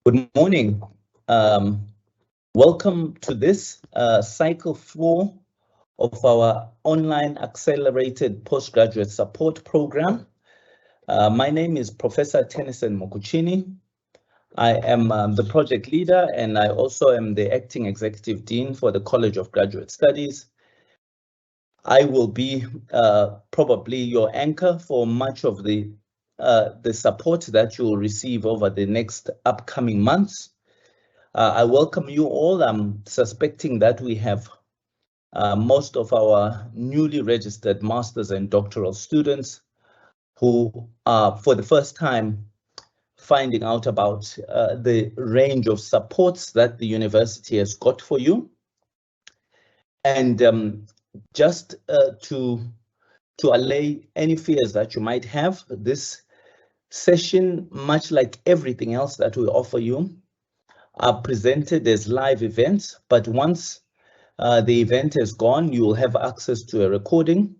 Good morning. Welcome to this cycle 4 of our online accelerated postgraduate support program. My name is Professor Tennyson Mokuchini. I am the project leader, and I also am the acting executive dean for the College of Graduate Studies. I will be probably your anchor for much of the support that you will receive over the next upcoming months. I welcome you all. I'm suspecting that we have most of our newly registered masters and doctoral students who are for the first time finding out about the range of supports that the university has got for you. And just to allay any fears that you might have, this session, much like everything else that we offer you, are presented as live events, but once the event is gone, you will have access to a recording.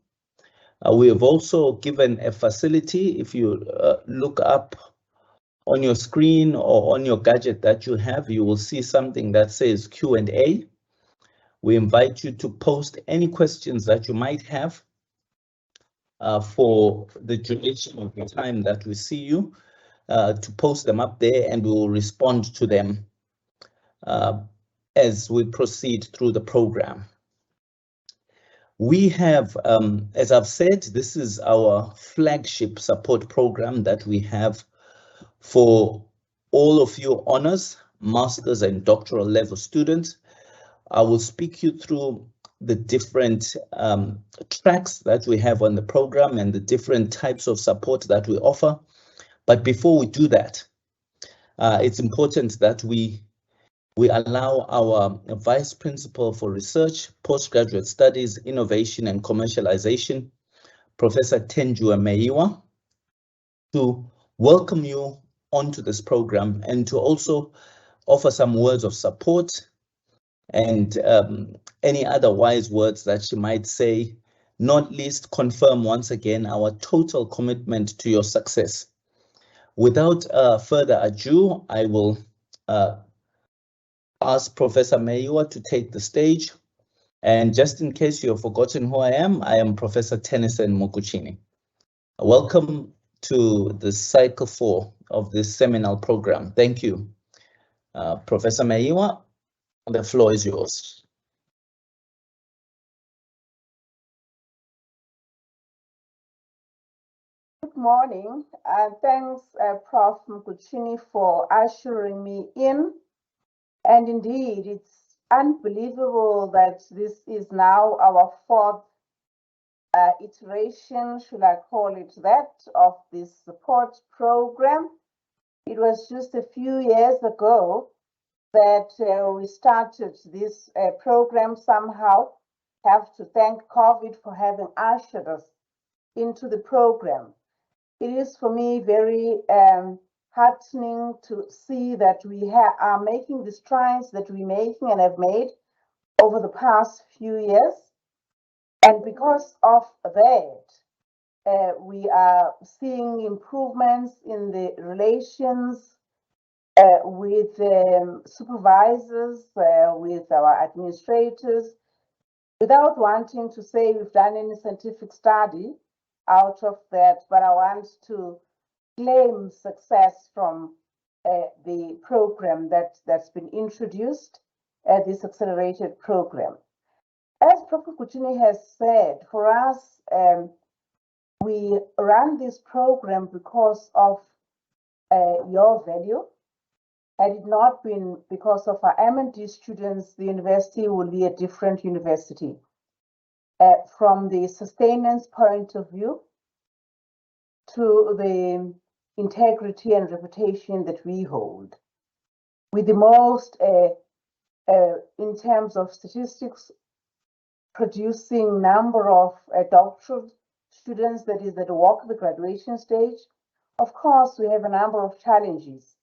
We have also given a facility. If you look up on your screen or on your gadget that you have, you will see something that says Q&A. We invite you to post any questions that you might have for the duration of the time that we see you, to post them up there, and we will respond to them as we proceed through the program. We have, as I've said, this is our flagship support program that we have for all of you honors, masters and doctoral level students. I will speak you through the different tracks that we have on the program and the different types of support that we offer. But before we do that, it's important that we allow our Vice Principal for Research, Postgraduate Studies, Innovation and Commercialization, Professor Tenjua Meiwa, to welcome you onto this program and to also offer some words of support and any other wise words that she might say, not least confirm once again our total commitment to your success. Without further ado, I will ask Professor Meiwa to take the stage. And just in case you have forgotten who I am Professor Tennyson Mokuchini. Welcome to the cycle 4 of this seminal program. Thank you. Professor Meiwa, the floor is yours. Good morning, and thanks Prof. Mokuchini for ushering me in. And indeed, it's unbelievable that this is now our 4th iteration, should I call it that, of this support program. It was just a few years ago that we started this program. Somehow have to thank COVID for having ushered us into the program. It is for me very heartening to see that we are making the strides that we're making and have made over the past few years. And because of that, we are seeing improvements in the relations with supervisors, with our administrators, without wanting to say we've done any scientific study out of that, but I want to claim success from the program that's been introduced, this accelerated program. As Professor Kuchini has said, for us, we run this program because of your value. Had it not been because of our M&D students, the university would be a different university. From the sustenance point of view to the integrity and reputation that we hold. With the most, in terms of statistics, producing number of doctoral students that walk the graduation stage. Of course, we have a number of challenges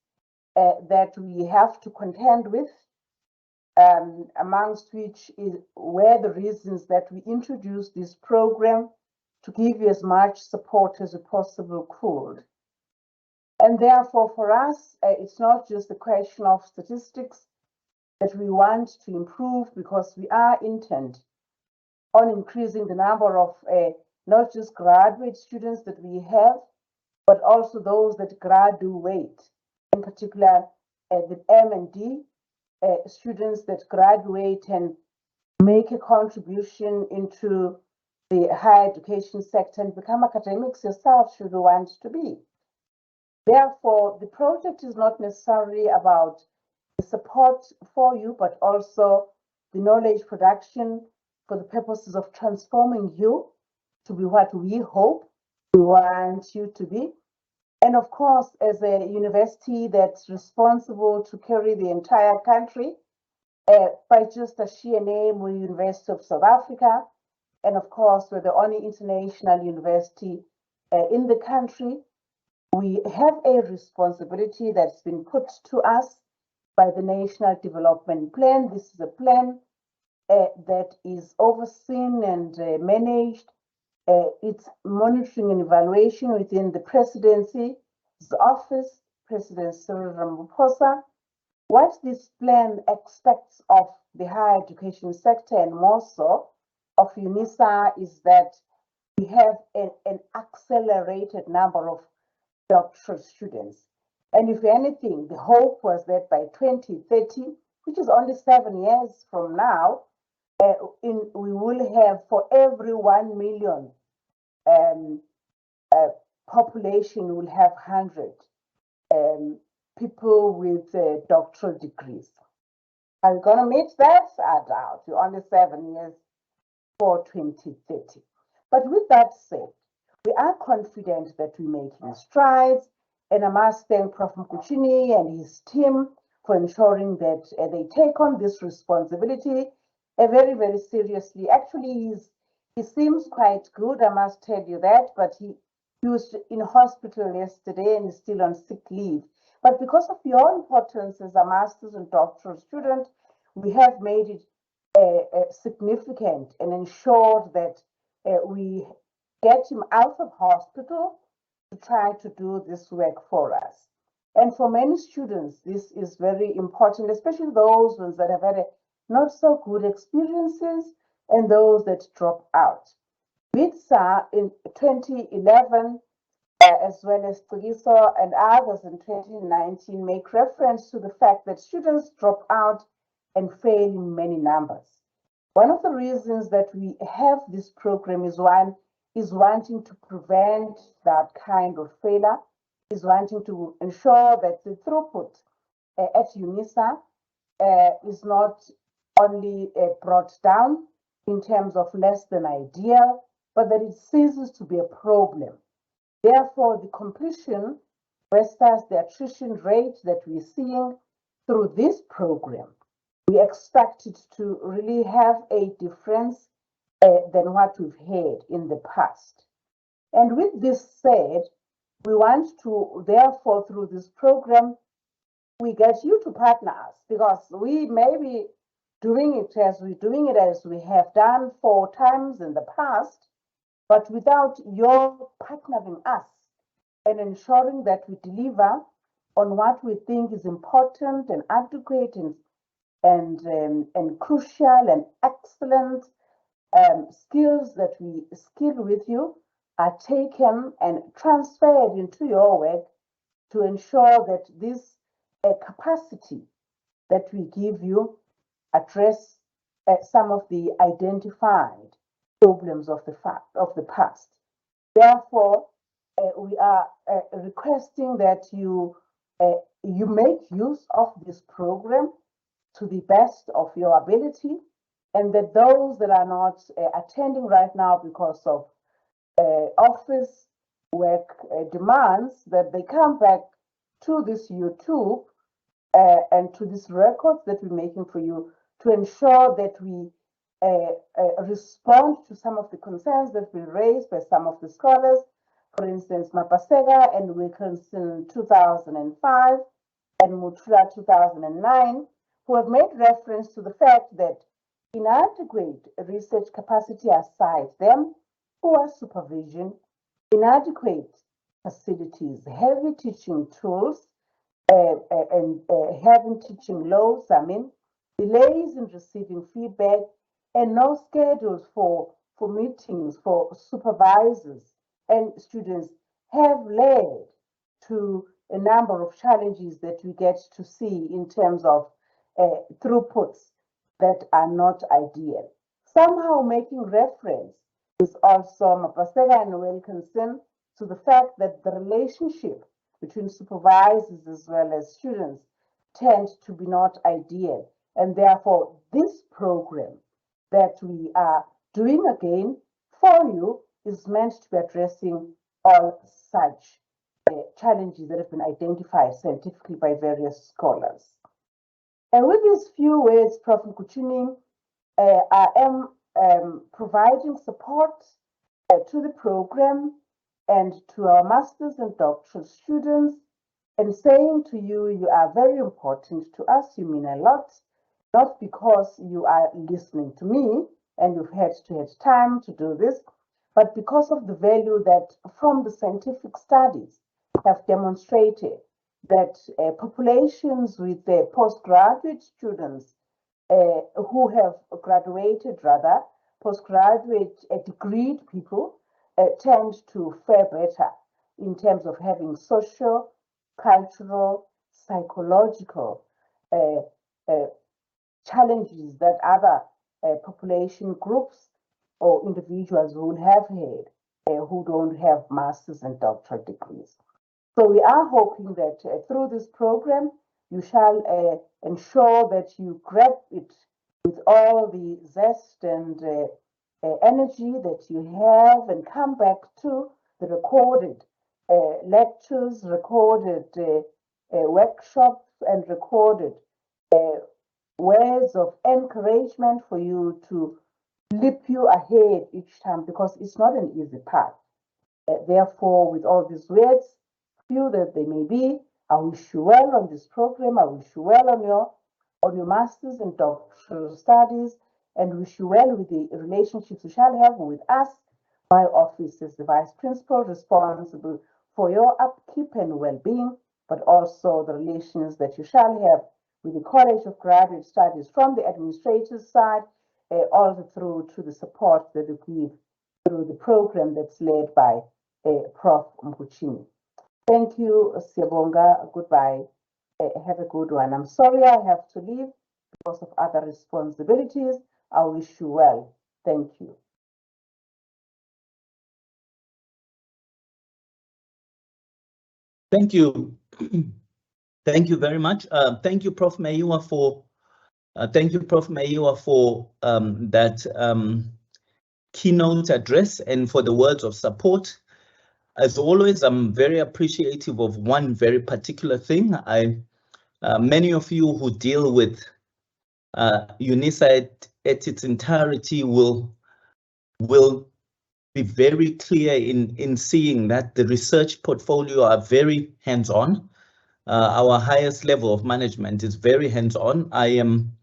that we have to contend with, amongst which were the reasons that we introduced this program to give you as much support as we possibly could. And therefore, for us, it's not just a question of statistics that we want to improve, because we are intent on increasing the number of not just graduate students that we have, but also those that graduate, in particular the M&D students that graduate and make a contribution into the higher education sector and become academics yourself, should you want to be. Therefore, the project is not necessarily about the support for you, but also the knowledge production for the purposes of transforming you to be what we hope we want you to be. And of course, as a university that's responsible to carry the entire country, by just a sheer name, we're University of South Africa. And of course, we're the only international university in the country. We have a responsibility that's been put to us by the National Development Plan. This is a plan that is overseen and managed. It's monitoring and evaluation within the presidency's office, President Cyril Ramaphosa. What this plan expects of the higher education sector, and more so of UNISA, is that we have an accelerated number of doctoral students. And if anything, the hope was that by 2030, which is only 7 years from now, we will have, for every 1 million population, will have 100 people with doctoral degrees. Are we going to meet that? I doubt. You're only 7 years for 2030. But with that said, we are confident that we're making strides, and I must thank Prof. Mkuchini and his team for ensuring that they take on this responsibility very, very seriously. Actually, he seems quite good, I must tell you that, but he was in hospital yesterday and is still on sick leave. But because of your importance as a master's and doctoral student, we have made it significant and ensured that we get him out of hospital to try to do this work for us. And for many students, this is very important, especially those ones that have had not so good experiences and those that drop out. BITSA in 2011, as well as Tugiso and others in 2019, make reference to the fact that students drop out and fail in many numbers. One of the reasons that we have this program is wanting to prevent that kind of failure, is wanting to ensure that the throughput at UNISA is not only brought down in terms of less than ideal, but that it ceases to be a problem. Therefore, the completion versus the attrition rate that we're seeing through this program, we expect it to really have a difference than what we've had in the past. And with this said, we want to, therefore, through this program, we get you to partner us, because we may be doing it as we have done 4 times in the past, but without your partnering us and ensuring that we deliver on what we think is important and adequate and crucial and excellent skills that we skill with you are taken and transferred into your work to ensure that this capacity that we give you address some of the identified problems of the past. Therefore, we are requesting that you make use of this program to the best of your ability, and that those that are not attending right now because of office work demands, that they come back to this YouTube and to these records that we're making for you, to ensure that we respond to some of the concerns that were raised by some of the scholars. For instance, Mapasega and Wilkinson 2005 and Mutula 2009, who have made reference to the fact that inadequate research capacity aside them, poor supervision, inadequate facilities, heavy teaching tools, and having teaching loads, delays in receiving feedback, and no schedules for meetings for supervisors and students have led to a number of challenges that we get to see in terms of throughputs that are not ideal. Somehow making reference is also Mapaseka and Wilkinson to the fact that the relationship between supervisors as well as students tend to be not ideal. And therefore, this program that we are doing again for you is meant to be addressing all such challenges that have been identified scientifically by various scholars. And with these few words, Prof. Mkuchini, I am providing support to the program and to our master's and doctoral students, and saying to you, you are very important to us, you mean a lot, not because you are listening to me and you've had time to do this, but because of the value that from the scientific studies have demonstrated that populations with postgraduate students who have graduated, rather, postgraduate degreed people tend to fare better in terms of having social, cultural, psychological challenges that other population groups or individuals will have had who don't have master's and doctorate degrees. So we are hoping that through this program, you shall ensure that you grab it with all the zest and energy that you have, and come back to the recorded lectures, recorded workshops, and recorded words of encouragement for you to leap you ahead each time, because it's not an easy path. Therefore, with all these words, few that they may be, I wish you well on this program. I wish you well on your master's and doctoral studies, and wish you well with the relationships you shall have with us. My office is the vice principal responsible for your upkeep and well-being, but also the relations that you shall have with the College of Graduate Studies from the administrator's side, all the through to the support that we give through the program that's led by Prof. Mkuchini. Thank you, Siyabonga. Goodbye. Have a good one. I'm sorry I have to leave because of other responsibilities. I wish you well. Thank you. Thank you. Thank you very much. Thank you, Prof. Mayiwa, for that keynote address and for the words of support. As always, I'm very appreciative of one very particular thing. Many of you who deal with UNISA at its entirety will be very clear in seeing that the research portfolio are very hands-on. Our highest level of management is very hands-on. I am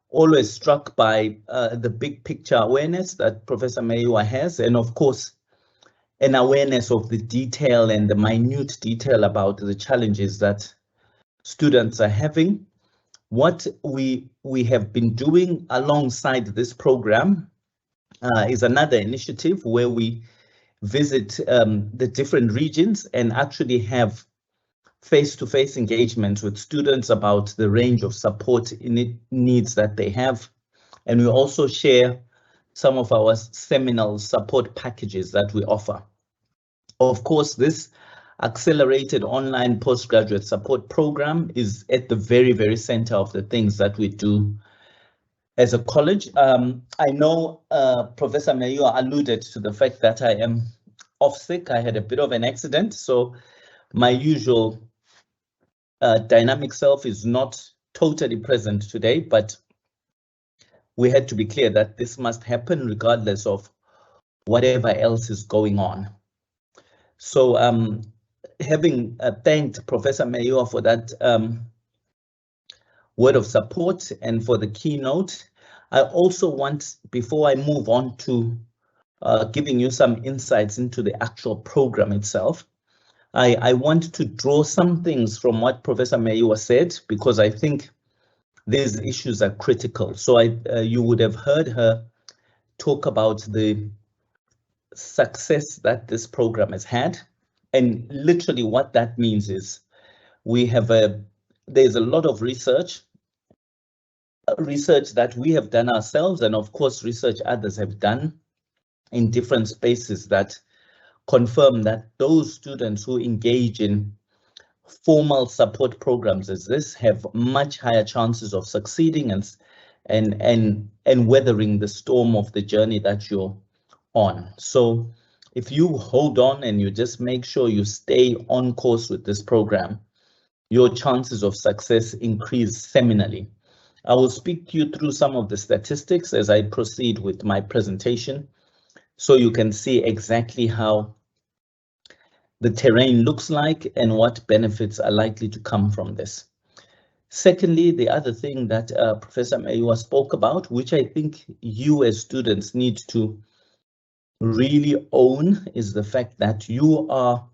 always struck by the big picture awareness that Professor Mayiwa has, and of course, an awareness of the detail and the minute detail about the challenges that students are having. What we have been doing alongside this program is another initiative where we visit the different regions and actually have face-to-face engagements with students about the range of support needs that they have. And we also share some of our seminal support packages that we offer. Of course, this accelerated online postgraduate support program is at the very, very center of the things that we do as a college. I know Professor Mayiwa alluded to the fact that I am off sick. I had a bit of an accident, so my usual dynamic self is not totally present today, but we had to be clear that this must happen regardless of whatever else is going on. So having thanked Professor Mayiwa for that word of support and for the keynote, I also want, before I move on to giving you some insights into the actual program itself, I want to draw some things from what Professor Mayiwa said, because I think these issues are critical. So you would have heard her talk about the success that this program has had. And literally what that means is there's a lot of research that we have done ourselves, and of course research others have done in different spaces that confirm that those students who engage in formal support programs as this have much higher chances of succeeding and weathering the storm of the journey that you're on. So if you hold on and you just make sure you stay on course with this program, your chances of success increase seminally. I will speak you through some of the statistics as I proceed with my presentation, so you can see exactly how the terrain looks like and what benefits are likely to come from this. Secondly, the other thing that Professor Mayiwa spoke about, which I think you as students need to really own, is the fact that you are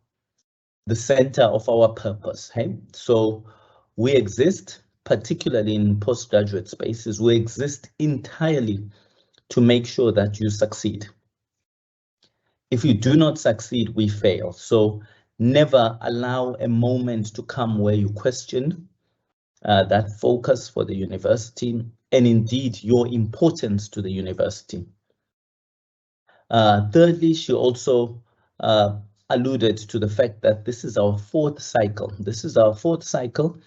the center of our purpose. Hey? So we exist, particularly in postgraduate spaces, we exist entirely to make sure that you succeed. If you do not succeed, we fail. So never allow a moment to come where you question that focus for the university and indeed your importance to the university. Thirdly, she also alluded to the fact that this is our fourth cycle. This is our fourth cycle.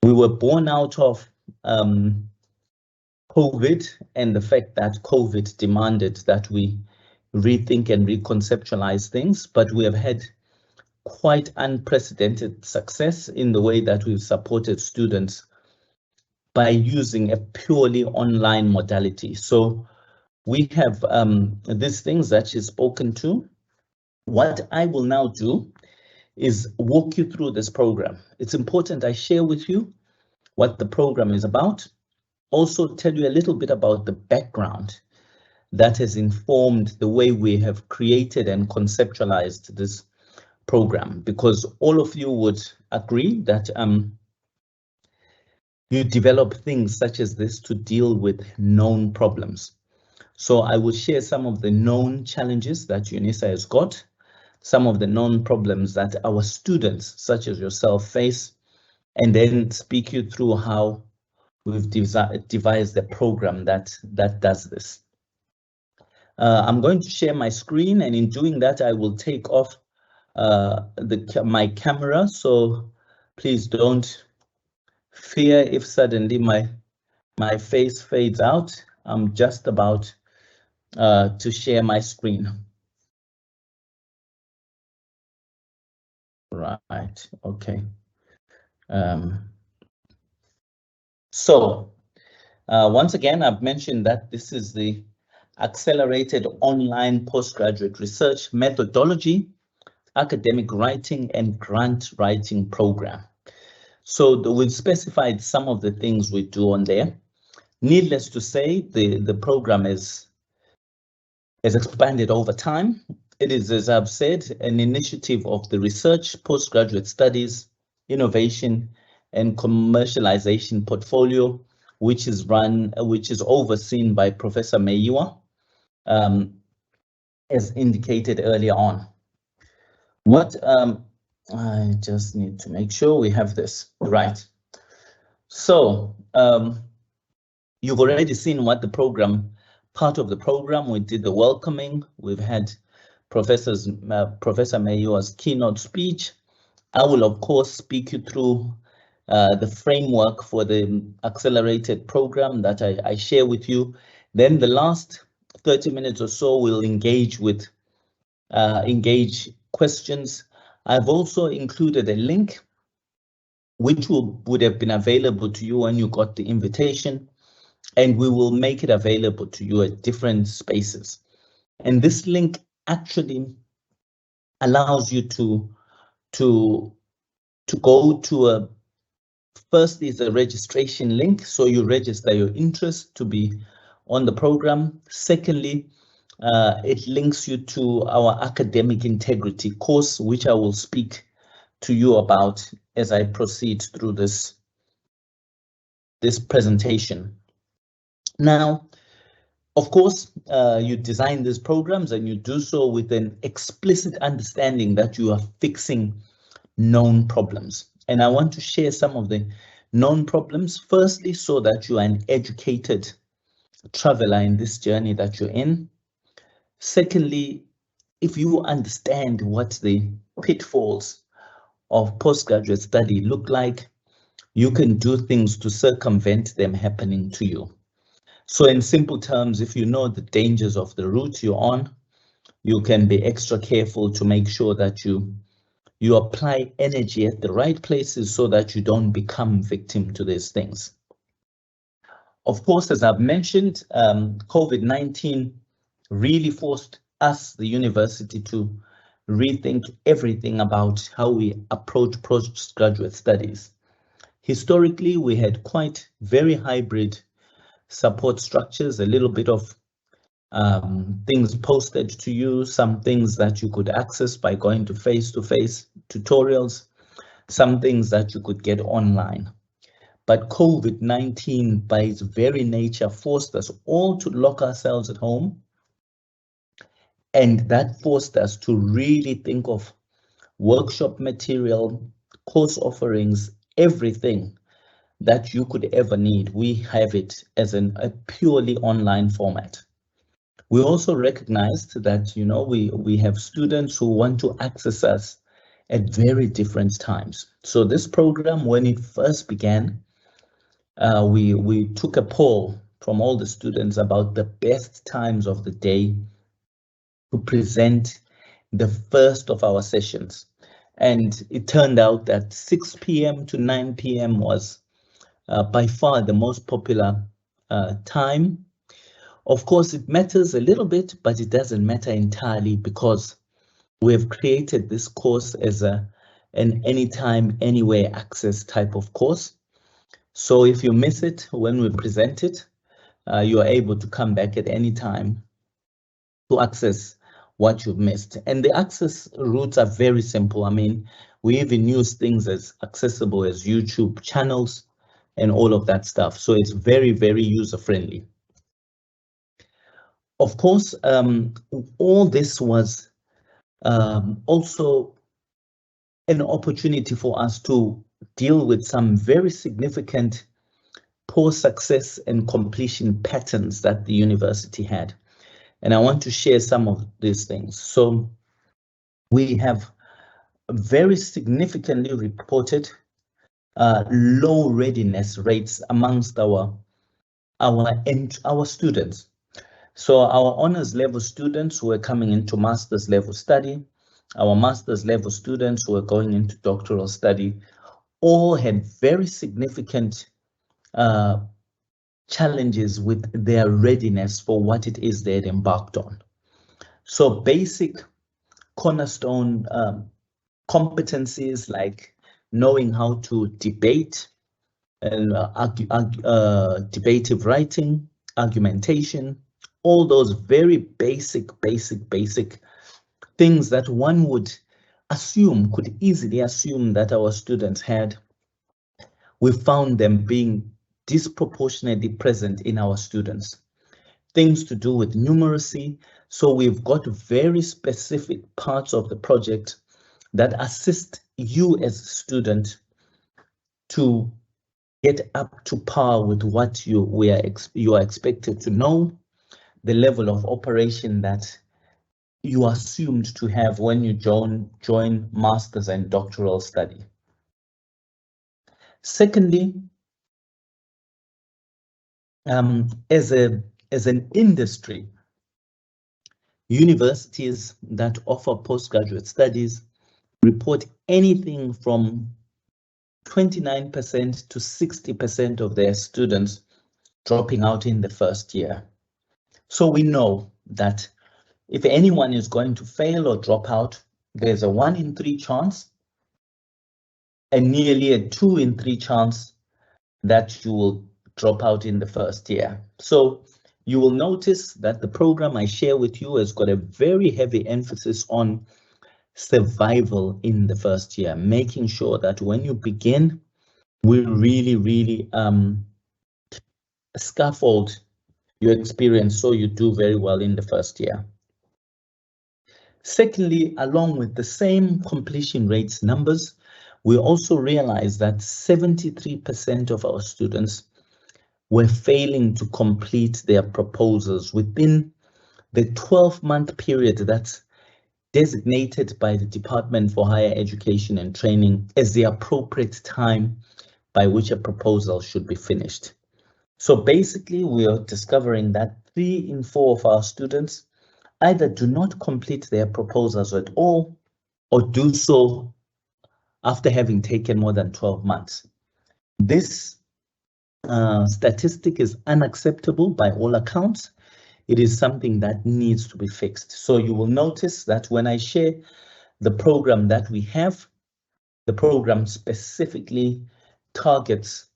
We were born out of COVID and the fact that COVID demanded that we rethink and reconceptualize things, but we have had quite unprecedented success in the way that we've supported students by using a purely online modality. So we have these things that she's spoken to. What I will now do is walk you through this program. It's important I share with you what the program is about. Also tell you a little bit about the background that has informed the way we have created and conceptualized this program, because all of you would agree that you develop things such as this to deal with known problems. So I will share some of the known challenges that UNISA has got, some of the known problems that our students, such as yourself, face, and then speak you through how we've devised a program that does this. I'm going to share my screen, and in doing that, I will take off my camera. So please don't fear if suddenly my face fades out. I'm just about to share my screen. Right, okay. So once again, I've mentioned that this is the Accelerated Online Postgraduate Research Methodology, Academic Writing and Grant Writing Program. So we've specified some of the things we do on there. Needless to say, the program has expanded over time. It is, as I've said, an initiative of the Research, Postgraduate Studies, Innovation and Commercialization Portfolio, which is overseen by Professor Mayiwa, as indicated earlier on. I just need to make sure we have this right. So you've already seen what the program, part of the program, we did the welcoming. We've had Professor Mayiwa's keynote speech. I will, of course, speak you through the framework for the accelerated program that I share with you. Then the last 30 minutes or so, we'll engage questions. I've also included a link which would have been available to you when you got the invitation, and we will make it available to you at different spaces. And this link actually allows you to go to first is a registration link, so you register your interest to be on the program. Secondly, it links you to our academic integrity course, which I will speak to you about as I proceed through this presentation. Now, of course, you design these programs and you do so with an explicit understanding that you are fixing known problems. And I want to share some of the known problems, firstly, so that you are an educated traveler in this journey that you're in. Secondly, if you understand what the pitfalls of postgraduate study look like, you can do things to circumvent them happening to you. So in simple terms, if you know the dangers of the route you're on, you can be extra careful to make sure that you apply energy at the right places so that you don't become victim to these things. Of course, as I've mentioned, COVID-19 really forced us, the university, to rethink everything about how we approach postgraduate studies. Historically, we had quite very hybrid support structures, a little bit of things posted to you, some things that you could access by going to face-to-face tutorials, some things that you could get online. But COVID-19, by its very nature, forced us all to lock ourselves at home. And that forced us to really think of workshop material, course offerings, everything that you could ever need. We have it as a purely online format. We also recognized that, we have students who want to access us at very different times. So this program, when it first began, we took a poll from all the students about the best times of the day to present the first of our sessions. And it turned out that 6 p.m. to 9 p.m. was by far the most popular time. Of course, it matters a little bit, but it doesn't matter entirely because we have created this course as an anytime, anywhere access type of course. So if you miss it when we present it, you are able to come back at any time to access what you've missed. And the access routes are very simple. I mean, we even use things as accessible as YouTube channels and all of that stuff. So it's very, very user-friendly. Of course, all this was also an opportunity for us to deal with some very significant poor success and completion patterns that the university had. And I want to share some of these things. So we have very significantly reported low readiness rates amongst our students. So our honors level students who are coming into master's level study, our master's level students who are going into doctoral study, all had very significant challenges with their readiness for what it is they had embarked on. So basic cornerstone competencies like knowing how to debate and debative writing, argumentation, all those very basic things that one would assume, could easily assume that our students had. We found them being disproportionately present in our students. Things to do with numeracy. So we've got very specific parts of the project that assist you as a student to get up to par with what you are expected to know, the level of operation that you are assumed to have when you join master's and doctoral study. Secondly, as an industry, universities that offer postgraduate studies report anything from 29% to 60% of their students dropping out in the first year. So we know that if anyone is going to fail or drop out, there's a 1 in 3 chance and nearly a 2 in 3 chance that you will drop out in the first year. So you will notice that the program I share with you has got a very heavy emphasis on survival in the first year, making sure that when you begin, we really scaffold your experience so you do very well in the first year. Secondly, along with the same completion rates numbers, we also realized that 73% of our students were failing to complete their proposals within the 12-month period that's designated by the Department for Higher Education and Training as the appropriate time by which a proposal should be finished. So basically, we are discovering that 3 in 4 of our students either do not complete their proposals at all or do so after having taken more than 12 months. This statistic is unacceptable by all accounts. It is something that needs to be fixed. So you will notice that when I share the program that we have, the program specifically targets,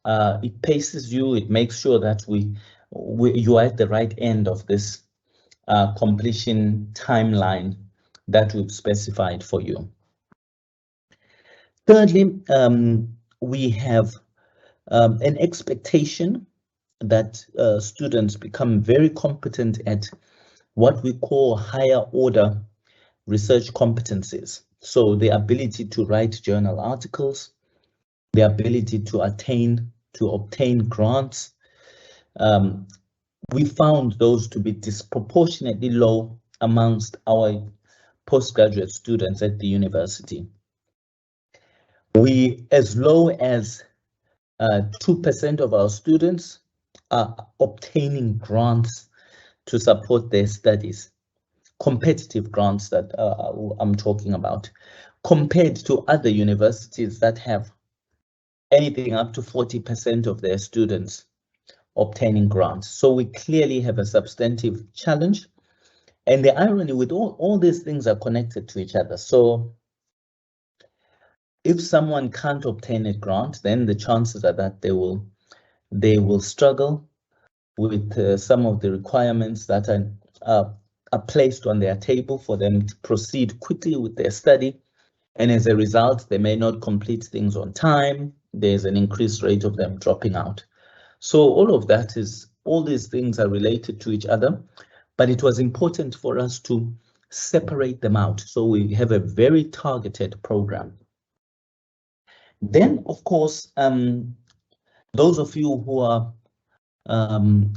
it paces you, it makes sure that you are at the right end of this completion timeline that we've specified for you. Thirdly, we have an expectation that students become very competent at what we call higher order research competencies. So the ability to write journal articles, the ability to obtain grants. We found those to be disproportionately low amongst our postgraduate students at the university. As low as 2% of our students are obtaining grants to support their studies, competitive grants that I'm talking about, compared to other universities that have anything up to 40% of their students obtaining grants. So we clearly have a substantive challenge. And the irony with all these things are connected to each other. So if someone can't obtain a grant, then the chances are that they will struggle with some of the requirements that are placed on their table for them to proceed quickly with their study. And as a result, they may not complete things on time. There's an increased rate of them dropping out. So all these things are related to each other, but it was important for us to separate them out. So we have a very targeted program. Then, of course, those of you who are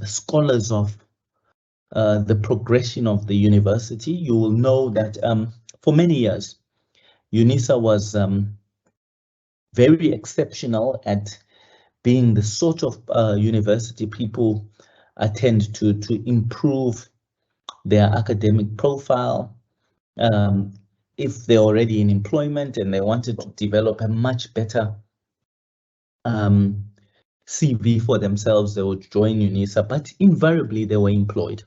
scholars of the progression of the university, you will know that for many years, UNISA was very exceptional at being the sort of university people attend to improve their academic profile. If they're already in employment and they wanted to develop a much better CV for themselves, they would join UNISA, but invariably they were employed.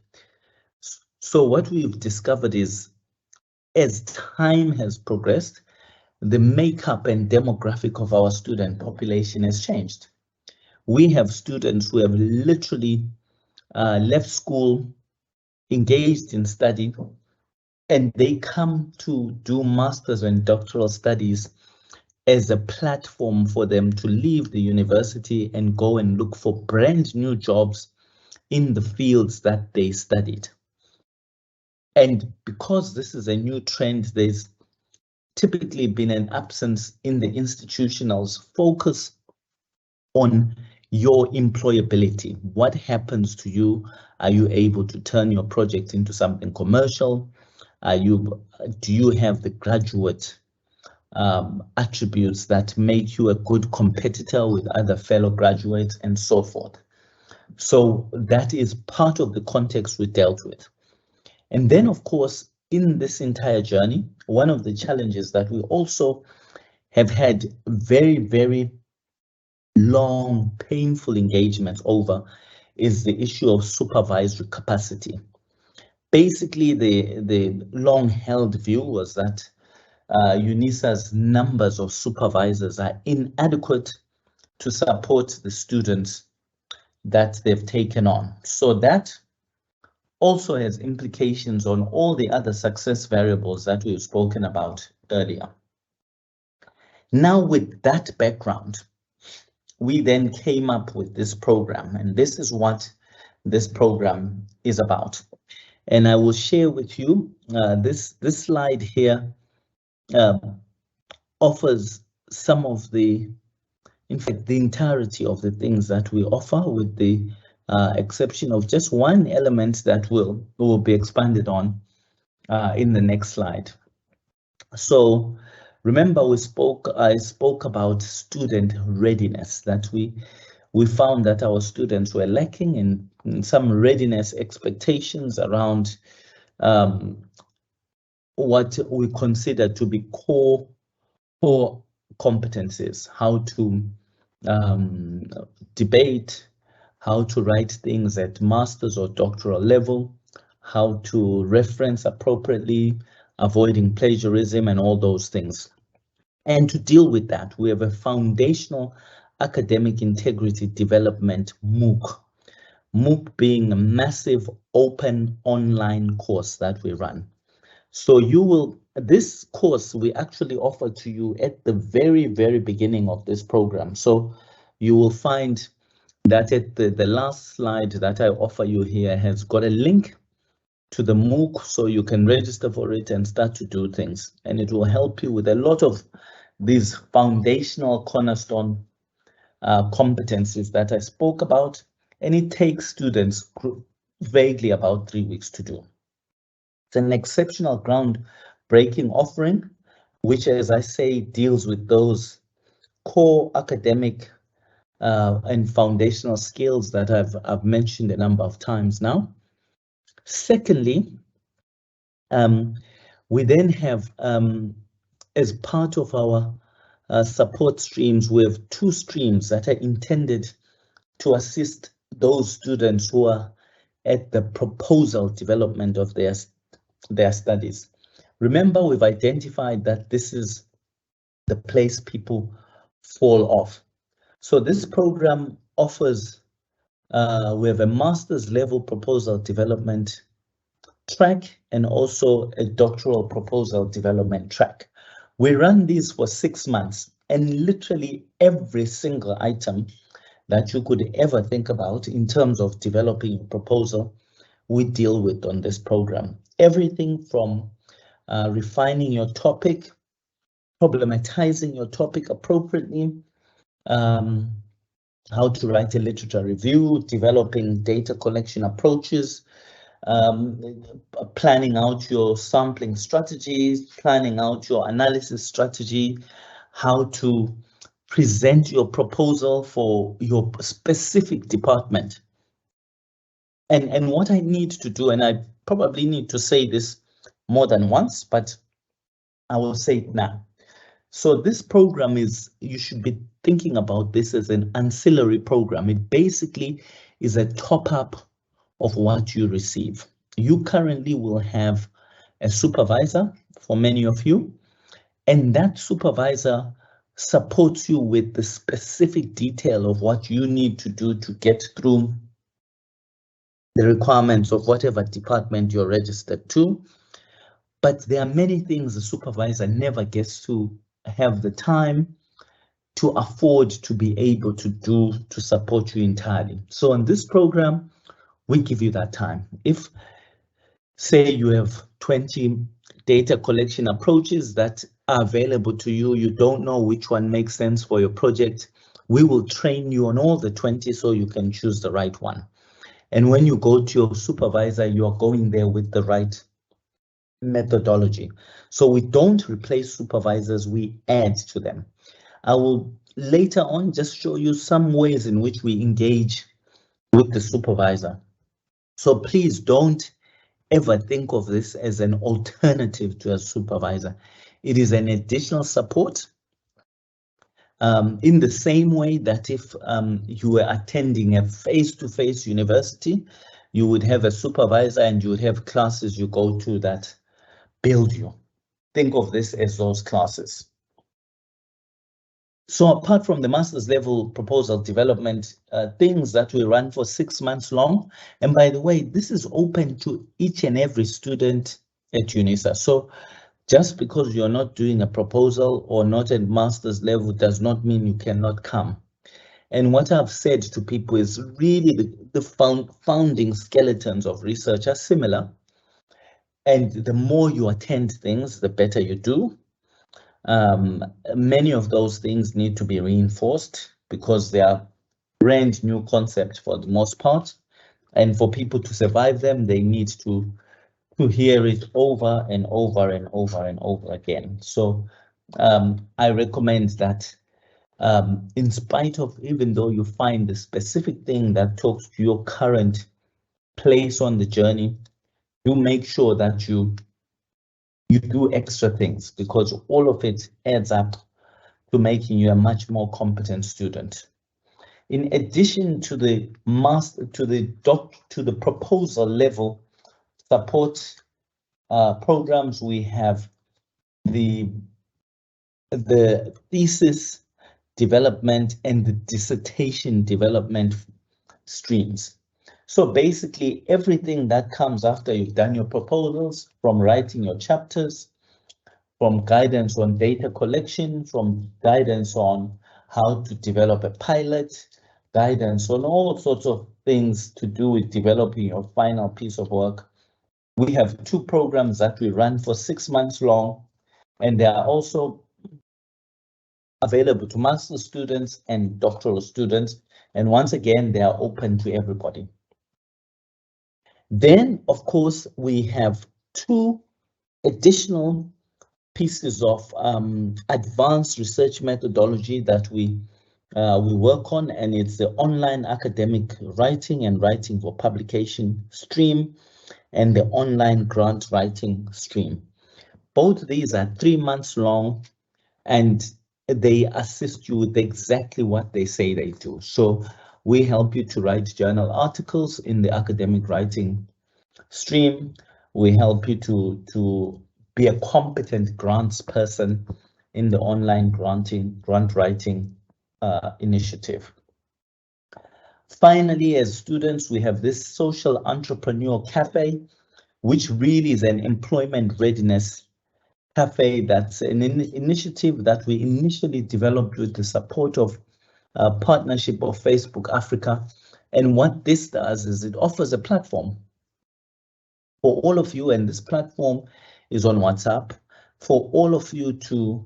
So what we've discovered is, as time has progressed, the makeup and demographic of our student population has changed. We have students who have literally left school, engaged in study, and they come to do master's and doctoral studies as a platform for them to leave the university and go and look for brand new jobs in the fields that they studied. And because this is a new trend, there's typically been an absence in the institutional's focus on your employability. What happens to you? Are you able to turn your project into something commercial? Do you have the graduate attributes that make you a good competitor with other fellow graduates and so forth? So that is part of the context we dealt with. And then, of course, in this entire journey, one of the challenges that we also have had very long, painful engagements over is the issue of supervisory capacity. Basically, the long-held view was that UNISA's numbers of supervisors are inadequate to support the students that they've taken on. So that also has implications on all the other success variables that we've spoken about earlier. Now, with that background, we then came up with this program, and this is what this program is about. And I will share with you this slide here offers some of the, in fact, the entirety of the things that we offer, with the exception of just one element that will be expanded on in the next slide. So remember, I spoke about student readiness, that we found that our students were lacking in some readiness expectations around what we consider to be core competencies: how to debate, how to write things at master's or doctoral level, how to reference appropriately, avoiding plagiarism, and all those things. And to deal with that, we have a foundational academic integrity development MOOC. MOOC being a massive open online course that we run. So this course we actually offer to you at the very, very beginning of this program. So you will find that at the last slide that I offer you here has got a link to the MOOC, so you can register for it and start to do things. And it will help you with a lot of these foundational cornerstone competencies that I spoke about. And it takes students vaguely about 3 weeks to do. It's an exceptional groundbreaking offering, which, as I say, deals with those core academic and foundational skills that I've mentioned a number of times now. Secondly, we then have, as part of our support streams, we have 2 streams that are intended to assist those students who are at the proposal development of their studies. Remember, we've identified that this is the place people fall off. So this program offers, we have a master's level proposal development track and also a doctoral proposal development track. We run these for 6 months, and literally every single item that you could ever think about in terms of developing a proposal, we deal with on this program. Everything from refining your topic, problematizing your topic appropriately, how to write a literature review, developing data collection approaches, planning out your sampling strategies, planning out your analysis strategy, how to present your proposal for your specific department. And what I need to do, and I probably need to say this more than once, but I will say it now. So this program you should be thinking about this as an ancillary program. It basically is a top-up of what you receive. You currently will have a supervisor for many of you, and that supervisor supports you with the specific detail of what you need to do to get through the requirements of whatever department you're registered to. But there are many things the supervisor never gets to have the time to afford to be able to do to support you entirely. So in this program, we give you that time. If, say, you have 20 data collection approaches that are available to you, you don't know which one makes sense for your project, we will train you on all the 20 so you can choose the right one. And when you go to your supervisor, you are going there with the right methodology. So we don't replace supervisors, we add to them. I will later on just show you some ways in which we engage with the supervisor. So please don't ever think of this as an alternative to a supervisor. It is an additional support. In the same way that if you were attending a face-to-face university, you would have a supervisor and you would have classes you go to that build you. Think of this as those classes. So apart from the master's level proposal development, things that we run for 6 months long, and by the way, this is open to each and every student at UNISA. So just because you're not doing a proposal or not at master's level does not mean you cannot come. And what I've said to people is really the founding skeletons of research are similar. And the more you attend things, the better you do. Many of those things need to be reinforced because they are brand new concepts for the most part. And for people to survive them, they need to hear it over and over and over and over again. So I recommend that in spite of, even though you find the specific thing that talks to your current place on the journey, do make sure that you do extra things, because all of it adds up to making you a much more competent student. In addition to the proposal level support programs, we have the thesis development and the dissertation development streams. So basically everything that comes after you've done your proposals, from writing your chapters, from guidance on data collection, from guidance on how to develop a pilot, guidance on all sorts of things to do with developing your final piece of work. We have 2 programs that we run for 6 months long, and they are also available to master's students and doctoral students. And once again, they are open to everybody. Then, of course, we have 2 additional pieces of advanced research methodology that we work on, and it's the online academic writing and writing for publication stream and the online grant writing stream. Both these are 3 months long, and they assist you with exactly what they say they do. So we help you to write journal articles in the academic writing stream. We help you to be a competent grants person in the online grant writing initiative. Finally, as students, we have this social entrepreneur cafe, which really is an employment readiness cafe. That's an initiative that we initially developed with the support of a partnership of Facebook Africa. And what this does is it offers a platform for all of you, and this platform is on WhatsApp, for all of you to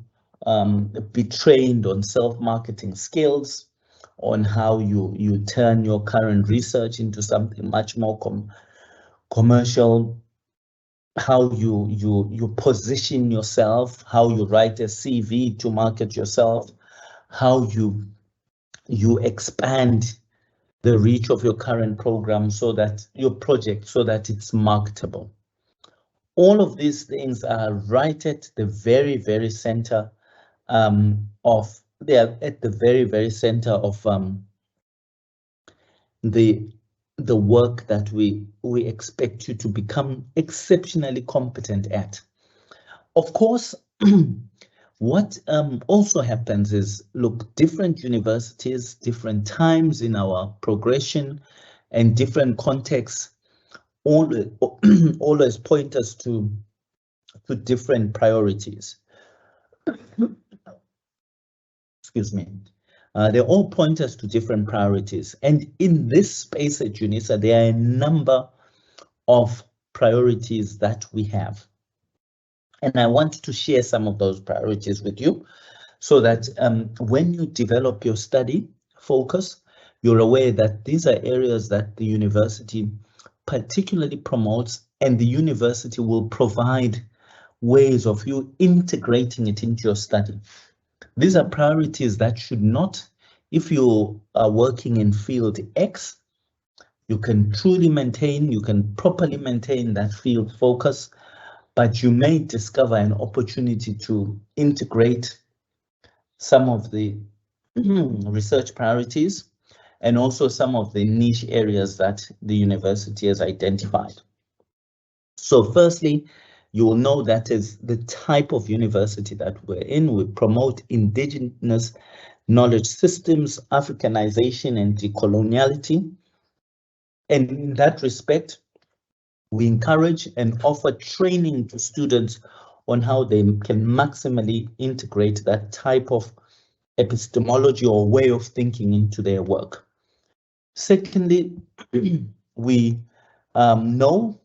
be trained on self-marketing skills, on how you turn your current research into something much more commercial, how you position yourself, how you write a CV to market yourself, how you expand the reach of your current program so that your project, so that it's marketable. All of these things are right at the very, very center they are at the very, very center of the work that we expect you to become exceptionally competent at. Of course, what also happens is, look, different universities, different times in our progression and different contexts always point us to different priorities. Excuse me. They all point us to different priorities. And in this space at UNISA, there are a number of priorities that we have. And I want to share some of those priorities with you so that when you develop your study focus, you're aware that these are areas that the university particularly promotes, and the university will provide ways of you integrating it into your study. These are priorities that should not, if you are working in field X, you can truly maintain, you can properly maintain that field focus, but you may discover an opportunity to integrate some of the research priorities and also some of the niche areas that the university has identified. So firstly, you will know that is the type of university that we're in. We promote indigenous knowledge systems, Africanization, and decoloniality. And in that respect, we encourage and offer training to students on how they can maximally integrate that type of epistemology or way of thinking into their work. Secondly, we know,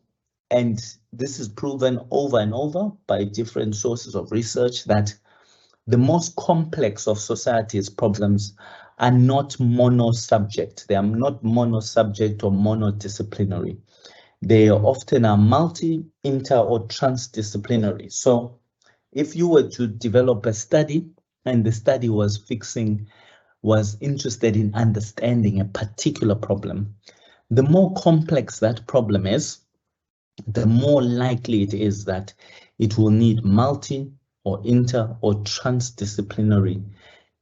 and this is proven over and over by different sources of research, that the most complex of society's problems are not mono-subject. They are not mono-subject or monodisciplinary. They often are multi, inter, or transdisciplinary. So if you were to develop a study and the study was interested in understanding a particular problem, the more complex that problem is, the more likely it is that it will need multi or inter or transdisciplinary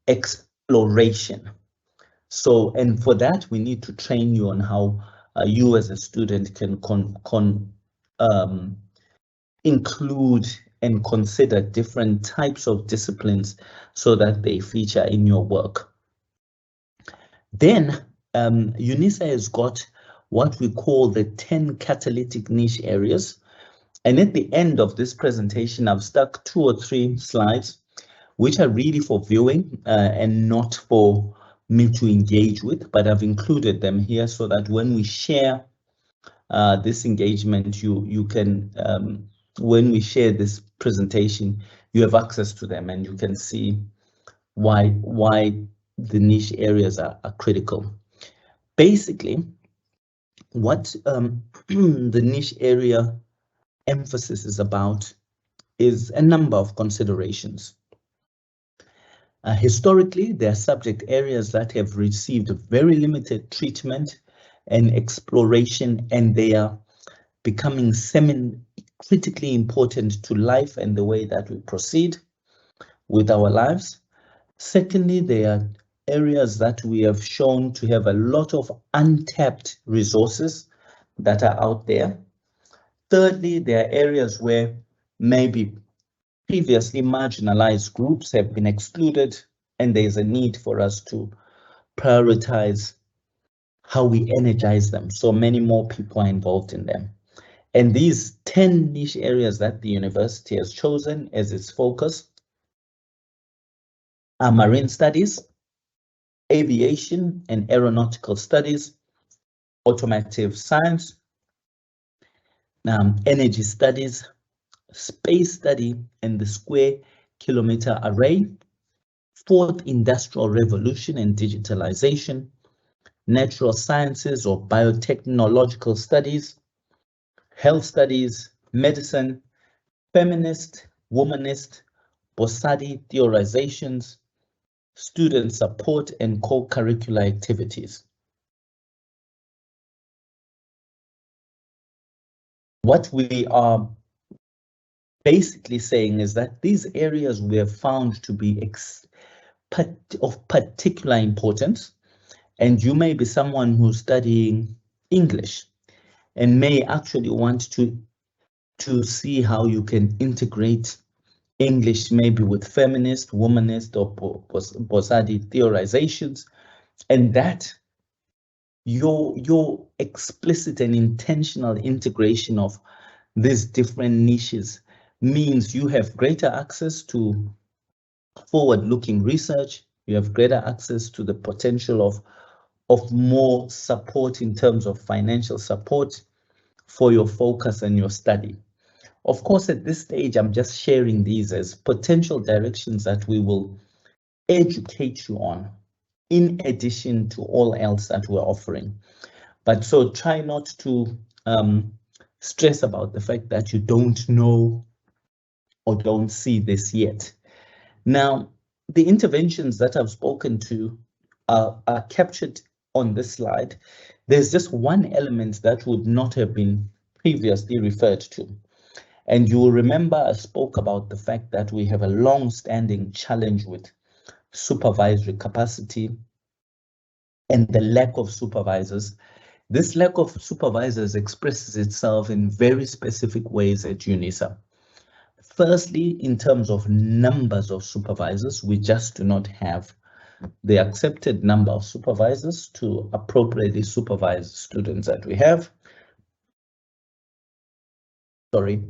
exploration. So, and for that, we need to train you on how you as a student can include and consider different types of disciplines so that they feature in your work. Then UNISA has got what we call the 10 catalytic niche areas. And at the end of this presentation, I've stuck 2 or 3 slides, which are really for viewing and not for me to engage with, but I've included them here so that when we share this engagement, you can, when we share this presentation, you have access to them and you can see why the niche areas are critical. Basically, what the niche area emphasis is about is a number of considerations. Historically, they are subject areas that have received very limited treatment and exploration, and they are becoming critically important to life and the way that we proceed with our lives. Secondly, they are areas that we have shown to have a lot of untapped resources that are out there. Thirdly, there are areas where maybe previously marginalized groups have been excluded, and there's a need for us to prioritize how we energize them so many more people are involved in them. And these 10 niche areas that the university has chosen as its focus are marine studies, aviation and aeronautical studies, automotive science, energy studies, space study and the square kilometer array, fourth industrial revolution and digitalization, natural sciences or biotechnological studies, health studies, medicine, feminist, womanist, Bosadi theorizations, student support and co-curricular activities. What we are basically saying is that these areas we have found to be of particular importance, and you may be someone who's studying English and may actually want to see how you can integrate English maybe with feminist, womanist or Bosadi theorizations, and that your explicit and intentional integration of these different niches means you have greater access to forward-looking research, you have greater access to the potential of more support in terms of financial support for your focus and your study. Of course, at this stage, I'm just sharing these as potential directions that we will educate you on, in addition to all else that we're offering. But so try not to stress about the fact that you don't know or don't see this yet. Now, the interventions that I've spoken to are captured on this slide. There's just one element that would not have been previously referred to. And you will remember I spoke about the fact that we have a long-standing challenge with supervisory capacity and the lack of supervisors. This lack of supervisors expresses itself in very specific ways at UNISA. Firstly, in terms of numbers of supervisors, we just do not have the accepted number of supervisors to appropriately supervise students that we have. Sorry.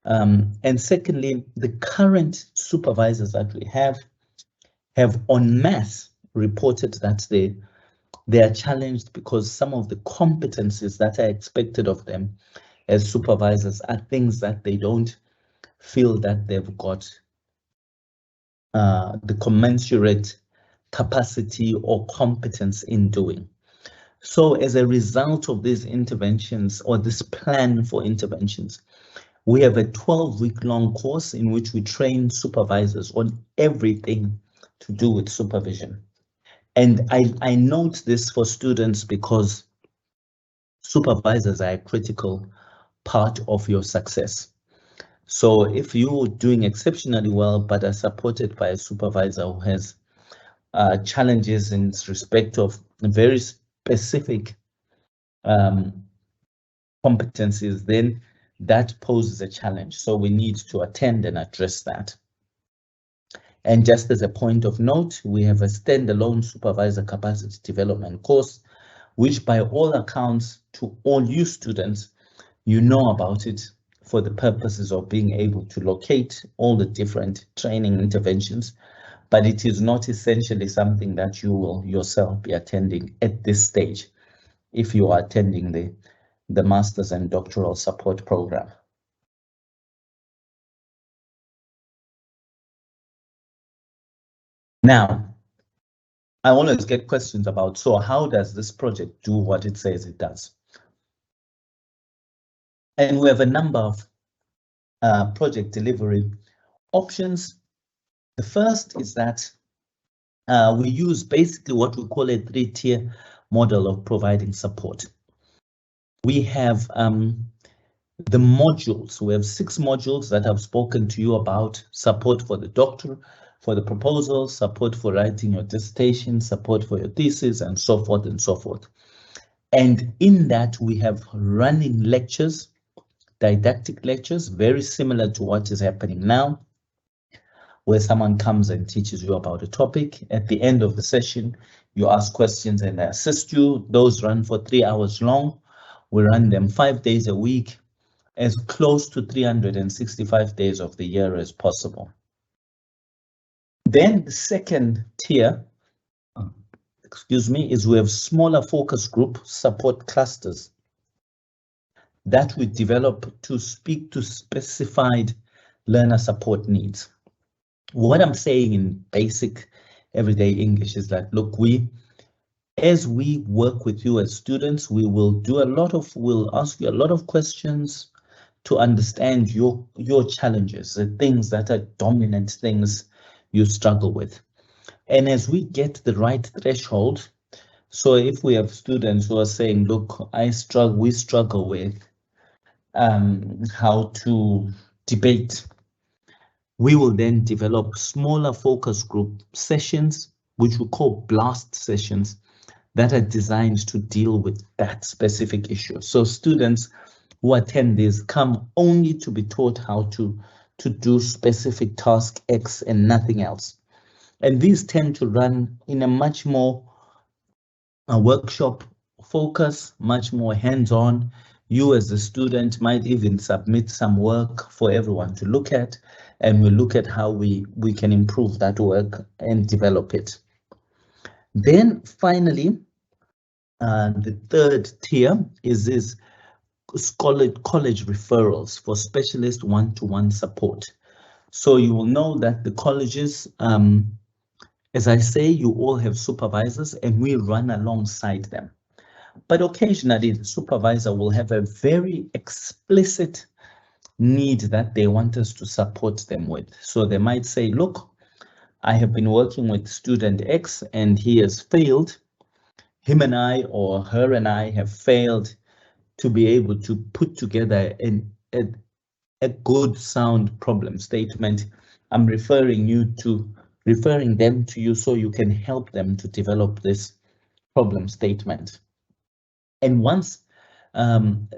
And secondly, the current supervisors that we have en masse reported that they are challenged because some of the competencies that are expected of them as supervisors are things that they don't feel that they've got the commensurate capacity or competence in doing. So as a result of these interventions or this plan for interventions, we have a 12-week-long course in which we train supervisors on everything to do with supervision. And I note this for students because supervisors are a critical part of your success. So if you're doing exceptionally well, but are supported by a supervisor who has challenges in respect of very specific competencies, then that poses a challenge. So we need to attend and address that. And just as a point of note, we have a standalone supervisor capacity development course, which by all accounts to all you students, you know about it for the purposes of being able to locate all the different training interventions, but it is not essentially something that you will yourself be attending at this stage if you are attending the Master's and Doctoral Support Program. Now, I always get questions about, so how does this project do what it says it does? And we have a number of project delivery options. The first is that we use basically what we call a 3-tier model of providing support. We have the modules. We have 6 modules that I've spoken to you about: support for the doctor, for the proposal, support for writing your dissertation, support for your thesis, and so forth and so forth. And in that we have running lectures, didactic lectures, very similar to what is happening now, where someone comes and teaches you about a topic. At the end of the session, you ask questions and they assist you. Those run for 3 hours long. We run them 5 days a week, as close to 365 days of the year as possible. Then the second tier, is we have smaller focus group support clusters that we develop to speak to specified learner support needs. What I'm saying in basic everyday English is that, look, as we work with you as students, we'll ask you a lot of questions to understand your challenges, the things that are dominant things you struggle with. And as we get the right threshold, so if we have students who are saying, look, we struggle with how to debate, we will then develop smaller focus group sessions, which we call blast sessions, that are designed to deal with that specific issue. So students who attend these come only to be taught how to do specific task X and nothing else. And these tend to run in a much more workshop focus, much more hands-on. You as a student might even submit some work for everyone to look at, and we'll look at how we can improve that work and develop it. Then finally, the third tier is this college referrals for specialist one-to-one support. So you will know that the colleges, as I say, you all have supervisors and we run alongside them. But occasionally the supervisor will have a very explicit need that they want us to support them with. So they might say, look, I have been working with student X and he has failed. Him and I, or her and I, have failed to be able to put together a good sound problem statement. I'm referring them to you so you can help them to develop this problem statement. And once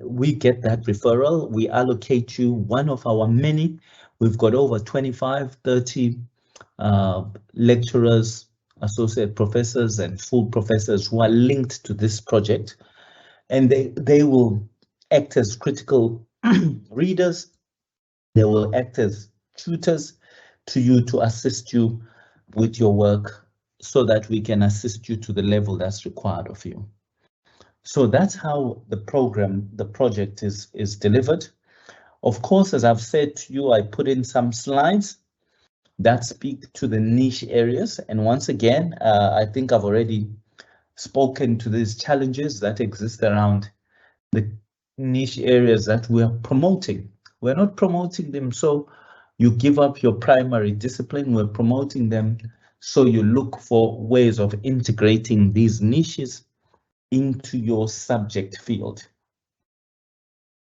we get that referral, we allocate you one of our many. We've got over 25, 30 lecturers associate professors and full professors who are linked to this project, and they will act as critical readers. They will act as tutors to you to assist you with your work so that we can assist you to the level that's required of you. So that's how the project is delivered. Of course, as I've said to you, I put in some slides that speak to the niche areas. And once again, I think I've already spoken to these challenges that exist around the niche areas that we are promoting. We're not promoting them so you give up your primary discipline. We're promoting them so you look for ways of integrating these niches into your subject field.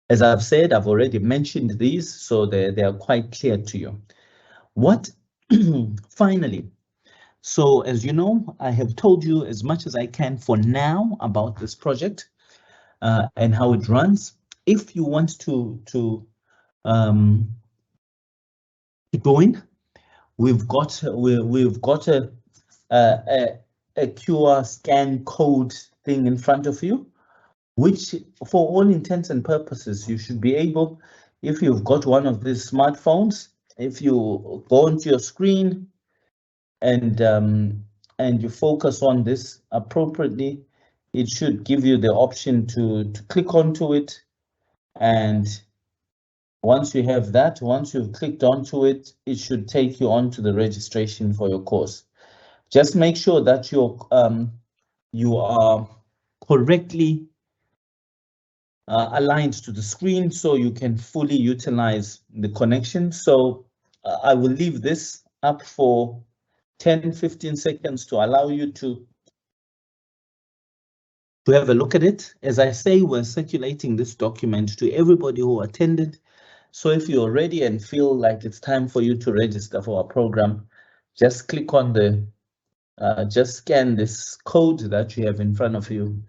As I've said, I've already mentioned these, so they are quite clear to you. What finally, so as you know, I have told you as much as I can for now about this project and how it runs. If you want to join, we've got a QR scan code thing in front of you, which for all intents and purposes, you should be able, if you've got one of these smartphones, if you go onto your screen and you focus on this appropriately, it should give you the option to click onto it. And once you have that, once you've clicked onto it, it should take you onto the registration for your course. Just make sure that you are correctly aligned to the screen so you can fully utilize the connection. So I will leave this up for 10-15 seconds to allow you to have a look at it. As I say, we're circulating this document to everybody who attended. So if you're ready and feel like it's time for you to register for our program, just click on the, just scan this code that you have in front of you,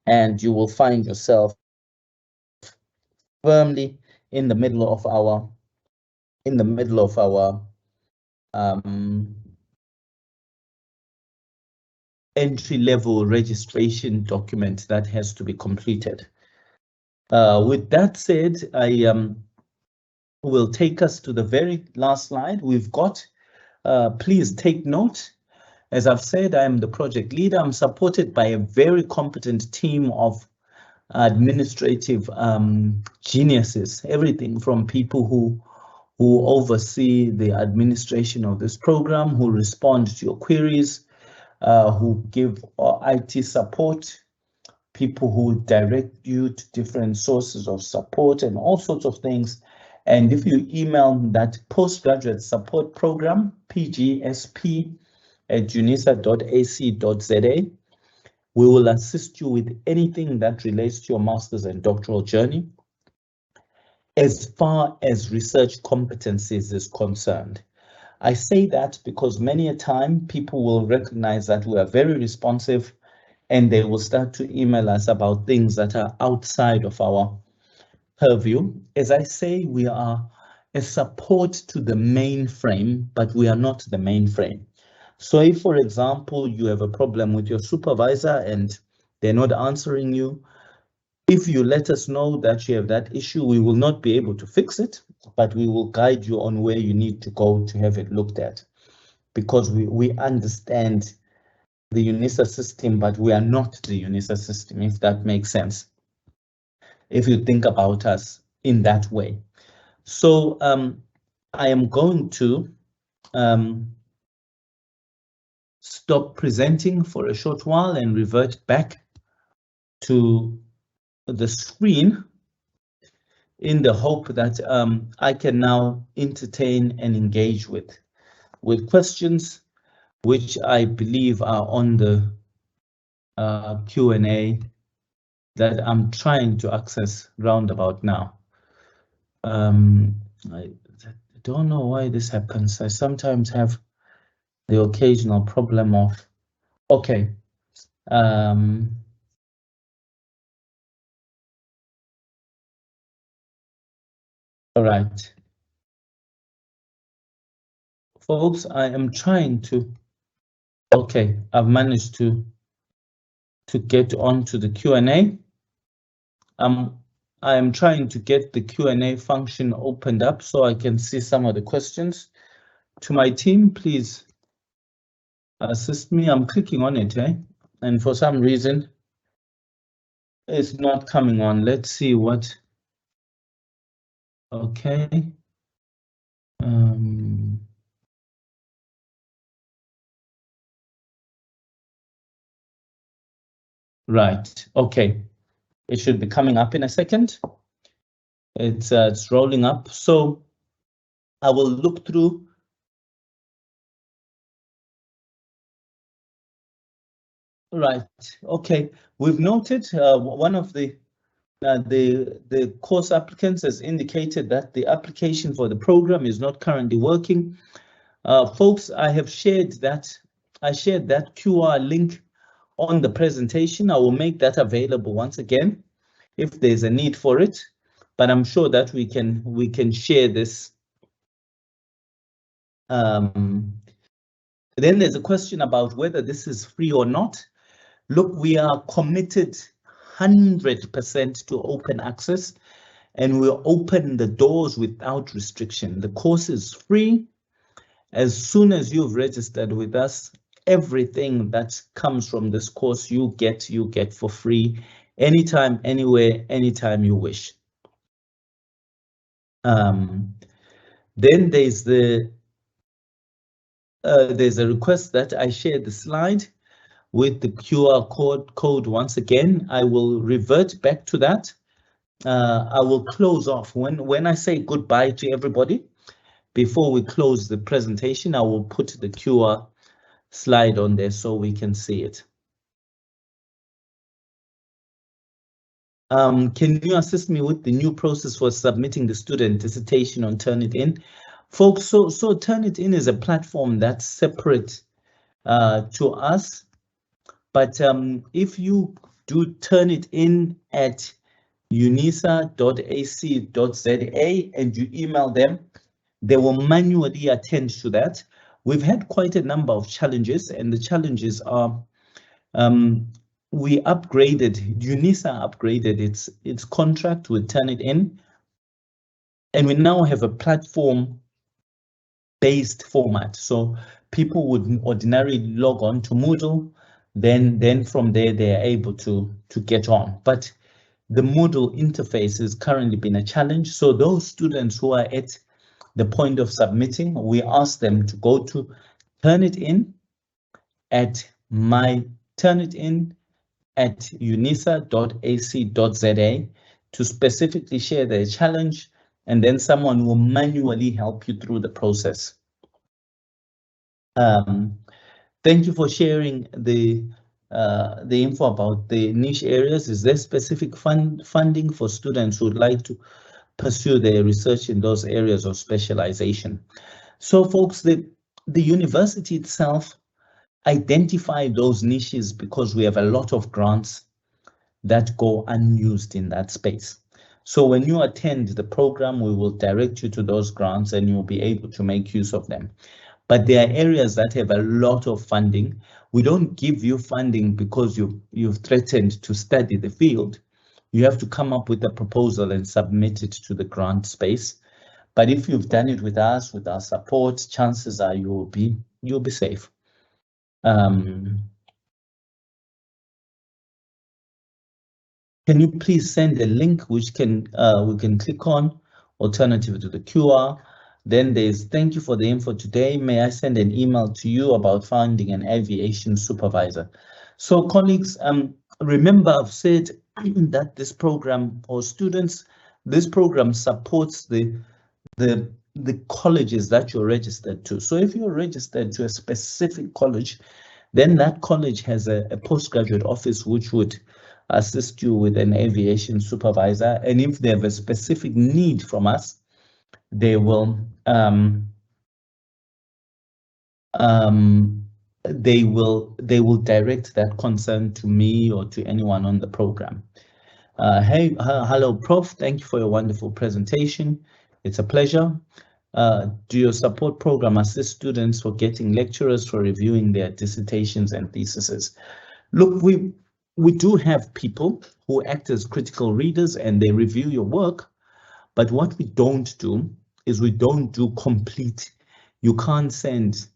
and you will find yourself firmly in the middle of our entry-level registration document that has to be completed. With that said, I will take us to the very last slide. We've got, please take note. As I've said, I am the project leader. I'm supported by a very competent team of administrative geniuses, everything from people who oversee the administration of this program, who respond to your queries, who give IT support, people who direct you to different sources of support and all sorts of things. And if you email that postgraduate support program, pgsp@unisa.ac.za, we will assist you with anything that relates to your master's and doctoral journey as far as research competencies is concerned. I say that because many a time people will recognize that we are very responsive and they will start to email us about things that are outside of our purview. As I say, we are a support to the mainframe, but we are not the mainframe. So if, for example, you have a problem with your supervisor and they're not answering you, if you let us know that you have that issue, we will not be able to fix it, but we will guide you on where you need to go to have it looked at, because we understand the UNISA system, but we are not the UNISA system, if that makes sense, if you think about us in that way. So I am going to stop presenting for a short while and revert back to the screen in the hope that I can now entertain and engage with questions which I believe are on the Q&A that I'm trying to access roundabout now. I don't know why this happens. I sometimes have the occasional problem of, okay. All right. Folks, I am trying to Okay, I've managed to get onto the Q&A. I am trying to get the Q&A function opened up so I can see some of the questions. To my team, please assist me. I'm clicking on it, and for some reason, it's not coming on. Let's see what. Okay. Right. Okay. It should be coming up in a second. It's rolling up. So I will look through. Right. Okay. We've noted one of the course applicants has indicated that the application for the program is not currently working. Folks, I shared that QR link on the presentation. I will make that available once again if there's a need for it, but I'm sure that we can share this. Then there's a question about whether this is free or not. Look, we are committed 100% to open access, and we'll open the doors without restriction. The course is free. As soon as you've registered with us, everything that comes from this course you get for free, anytime, anywhere, anytime you wish. Then there's a request that I share the slide with the QR code once again. I will revert back to that. I will close off when I say goodbye to everybody. Before we close the presentation, I will put the QR slide on there so we can see it. Can you assist me with the new process for submitting the student dissertation on Turnitin? Folks, so Turnitin is a platform that's separate to us, but if you do Turnitin at unisa.ac.za and you email them, they will manually attend to that. We've had quite a number of challenges, and the challenges are we upgraded, UNISA upgraded its contract with Turnitin, and we now have a platform-based format. So people would ordinarily log on to Moodle, then from there they are able to get on. But the Moodle interface has currently been a challenge. So those students who are at the point of submitting, we ask them to go to Turnitin at unisa.ac.za to specifically share their challenge, and then someone will manually help you through the process. Thank you for sharing the info about the niche areas. Is there specific funding for students who would like to pursue their research in those areas of specialization? So folks, the university itself identify those niches because we have a lot of grants that go unused in that space. So when you attend the program, we will direct you to those grants and you'll be able to make use of them. But there are areas that have a lot of funding. We don't give you funding because you've threatened to study the field. You have to come up with a proposal and submit it to the grant space. But if you've done it with us, with our support, chances are you'll be safe. Can you please send a link which we can click on, alternative to the QR? Then there's thank you for the info today. May I send an email to you about finding an aviation supervisor? So colleagues, remember I've said that this program, or students, this program supports the colleges that you're registered to. So if you're registered to a specific college, then that college has a postgraduate office which would assist you with an aviation supervisor. And if they have a specific need from us, they will direct that concern to me or to anyone on the program. Hey, hello, Prof. Thank you for your wonderful presentation. It's a pleasure. Do your support program assist students for getting lecturers for reviewing their dissertations and theses? Look, we do have people who act as critical readers and they review your work, but what we don't do is we don't do complete. You can't send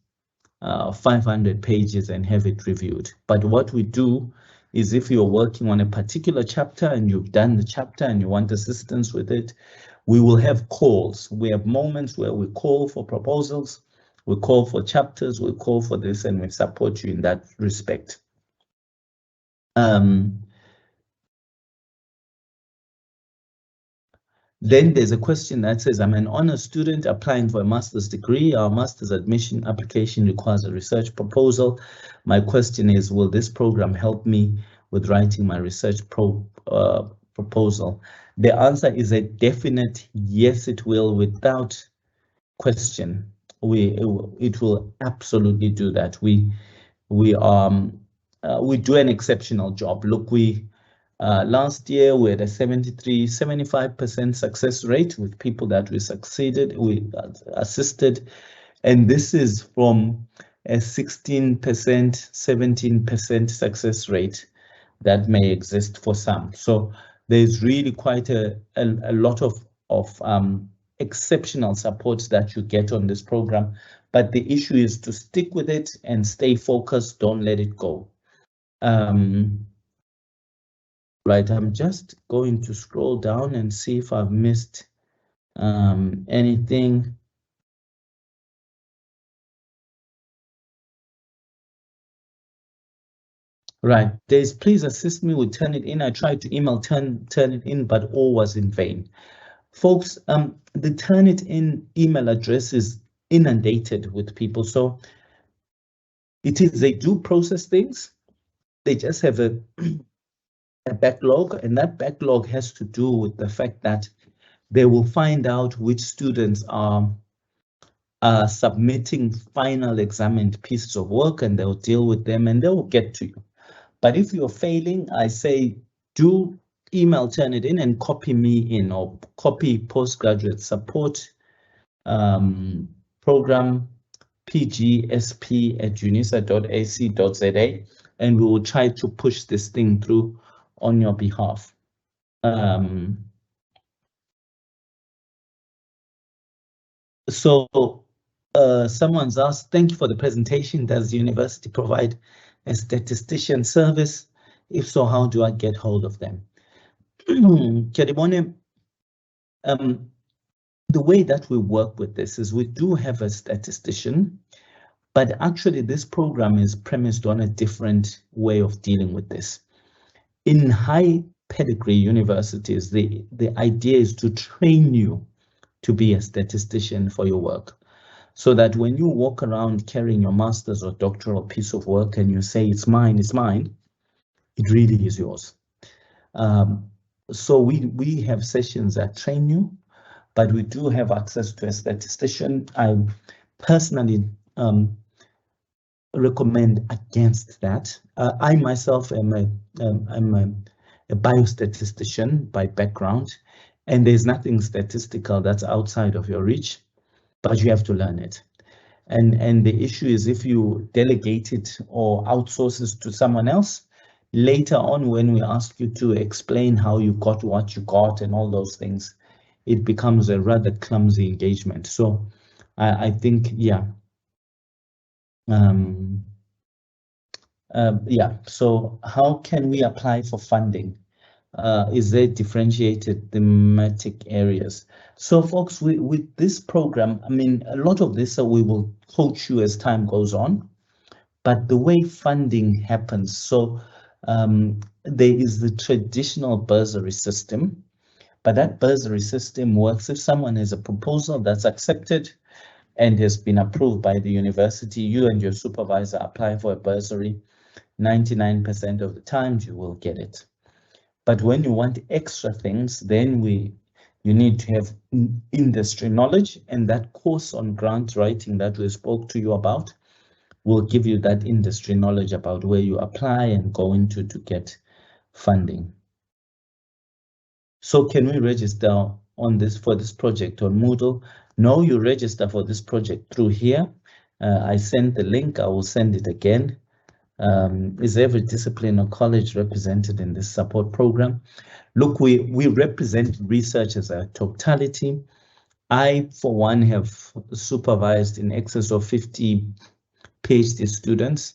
500 pages and have it reviewed. But what we do is if you're working on a particular chapter and you've done the chapter and you want assistance with it, we will have calls. We have moments where we call for proposals, we call for chapters, we call for this, and we support you in that respect. Then there's a question that says, I'm an honors student applying for a master's degree. Our master's admission application requires a research proposal. My question is, will this program help me with writing my research proposal? The answer is a definite yes, it will, without question. It will absolutely do that. We do an exceptional job. Look, last year we had a 75% success rate with people that we assisted, and this is from a 16%, 17% success rate that may exist for some. So there's really quite a lot of exceptional support that you get on this program, but the issue is to stick with it and stay focused. Don't let it go. Right, I'm just going to scroll down and see if I've missed anything. Right, there's please assist me with Turnitin. I tried to email Turnitin, but all was in vain. Folks, the Turnitin email address is inundated with people. So they do process things. They just have a backlog, and that backlog has to do with the fact that they will find out which students are submitting final examined pieces of work, and they'll deal with them and they'll get to you. But if you're failing, I say do email Turnitin and copy me in, or copy postgraduate support program pgsp@unisa.ac.za, and we will try to push this thing through on your behalf. Someone's asked, thank you for the presentation. Does the university provide a statistician service? If so, how do I get hold of them? Kedibone, the way that we work with this is we do have a statistician, but actually this program is premised on a different way of dealing with this. In high pedigree universities, the idea is to train you to be a statistician for your work, so that when you walk around carrying your master's or doctoral piece of work and you say it's mine, it really is yours. So we have sessions that train you, but we do have access to a statistician. I personally recommend against that. I myself am a biostatistician by background, and there's nothing statistical that's outside of your reach, but you have to learn it. And the issue is if you delegate it or outsource it to someone else, later on when we ask you to explain how you got what you got and all those things, it becomes a rather clumsy engagement. So I think, yeah. So how can we apply for funding? Is there differentiated thematic areas? So folks, with this program, I mean, a lot of this we will coach you as time goes on, but the way funding happens, so there is the traditional bursary system, but that bursary system works if someone has a proposal that's accepted and has been approved by the university, you and your supervisor apply for a bursary. 99% of the times you will get it. But when you want extra things, then you need to have industry knowledge, and that course on grant writing that we spoke to you about will give you that industry knowledge about where you apply and go into to get funding. So can we register on this for this project on Moodle? No, you register for this project through here. I sent the link, I will send it again. Is every discipline or college represented in this support program? Look, we represent research as a totality. I, for one, have supervised in excess of 50 PhD students,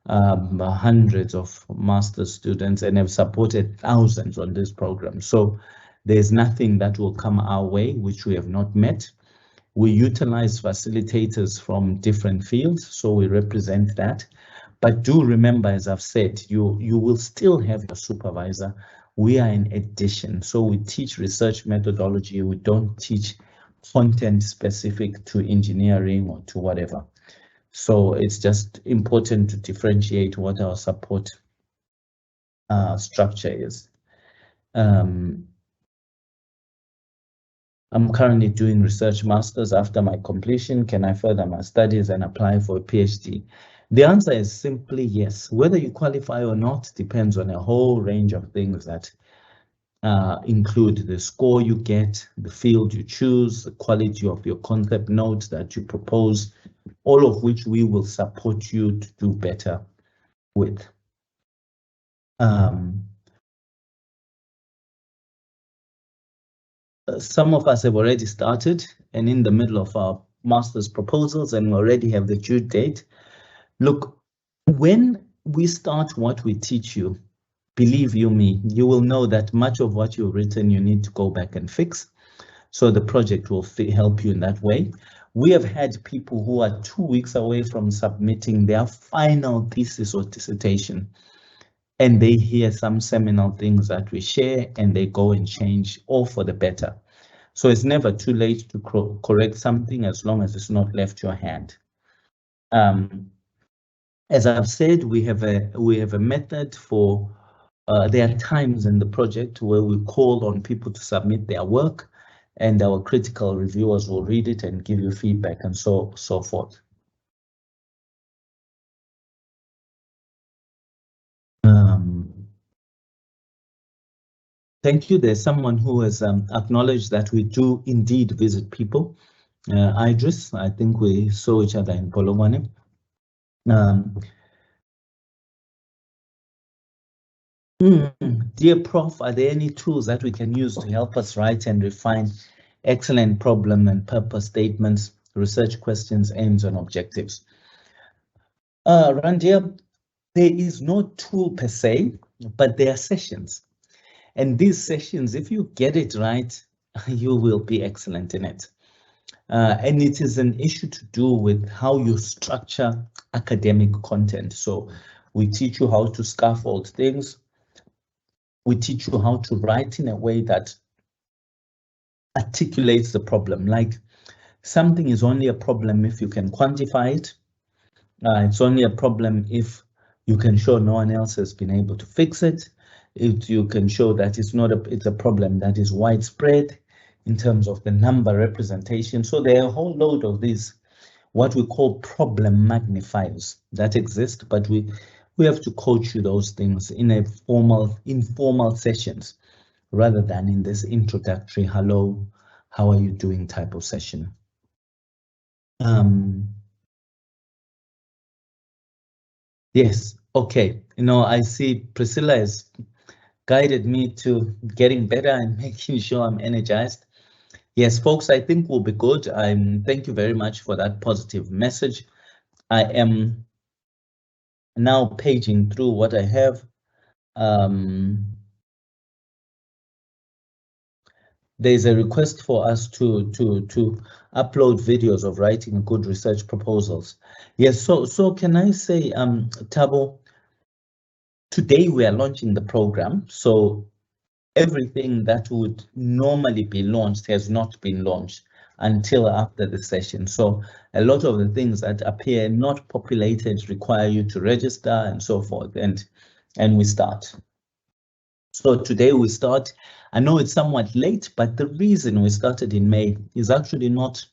hundreds of master's students, and have supported thousands on this program. So there's nothing that will come our way which we have not met. We utilize facilitators from different fields, so we represent that. But do remember, as I've said, you will still have a supervisor. We are in addition. So we teach research methodology. We don't teach content specific to engineering or to whatever. So it's just important to differentiate what our support structure is. I'm currently doing research masters. After my completion, can I further my studies and apply for a PhD? The answer is simply yes. Whether you qualify or not depends on a whole range of things that include the score you get, the field you choose, the quality of your concept notes that you propose, all of which we will support you to do better with. Some of us have already started and in the middle of our master's proposals, and we already have the due date. Look, when we start what we teach you, believe you me, you will know that much of what you've written you need to go back and fix. So the project will help you in that way. We have had people who are 2 weeks away from submitting their final thesis or dissertation, and they hear some seminal things that we share and they go and change, all for the better. So it's never too late to correct something as long as it's not left your hand. As I've said, we have a method for, there are times in the project where we call on people to submit their work, and our critical reviewers will read it and give you feedback and so forth. Thank you. There's someone who has acknowledged that we do indeed visit people. Idris, I think we saw each other in Polokwane. Dear Prof, are there any tools that we can use to help us write and refine excellent problem and purpose statements, research questions, aims, and objectives? Randia, there is no tool per se, but there are sessions. And these sessions, if you get it right, you will be excellent in it. And it is an issue to do with how you structure academic content. So we teach you how to scaffold things. We teach you how to write in a way that articulates the problem. Like, something is only a problem if you can quantify it. It's only a problem if you can show no one else has been able to fix it. If you can show that it's a problem that is widespread in terms of the number representation. So there are a whole load of these, what we call problem magnifiers that exist, but we have to coach you those things in a informal sessions, rather than in this introductory, hello, how are you doing type of session. Yes, okay. I see Priscilla has guided me to getting better and making sure I'm energized. Yes, folks, I think we'll be good. Thank you very much for that positive message. I am now paging through what I have. There's a request for us to upload videos of writing good research proposals. Yes, so can I say, Tabo, today we are launching the program, so everything that would normally be launched has not been launched until after the session. So a lot of the things that appear not populated require you to register and so forth, and we start. So today we start. I know it's somewhat late, but the reason we started in May is actually not,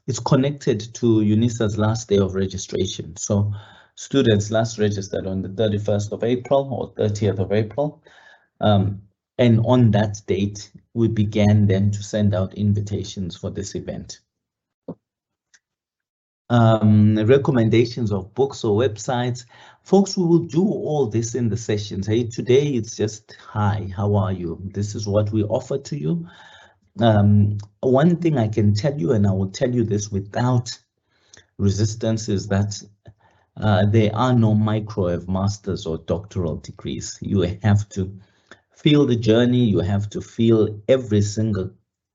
it's connected to UNISA's last day of registration. So students last registered on the 31st of April or 30th of April. And on that date, we began then to send out invitations for this event. recommendations of books or websites. Folks, we will do all this in the sessions. Hey, today it's just, hi, how are you? This is what we offer to you. One thing I can tell you, and I will tell you this without resistance, is that there are no microwave masters or doctoral degrees. You have to feel the journey. You have to feel every single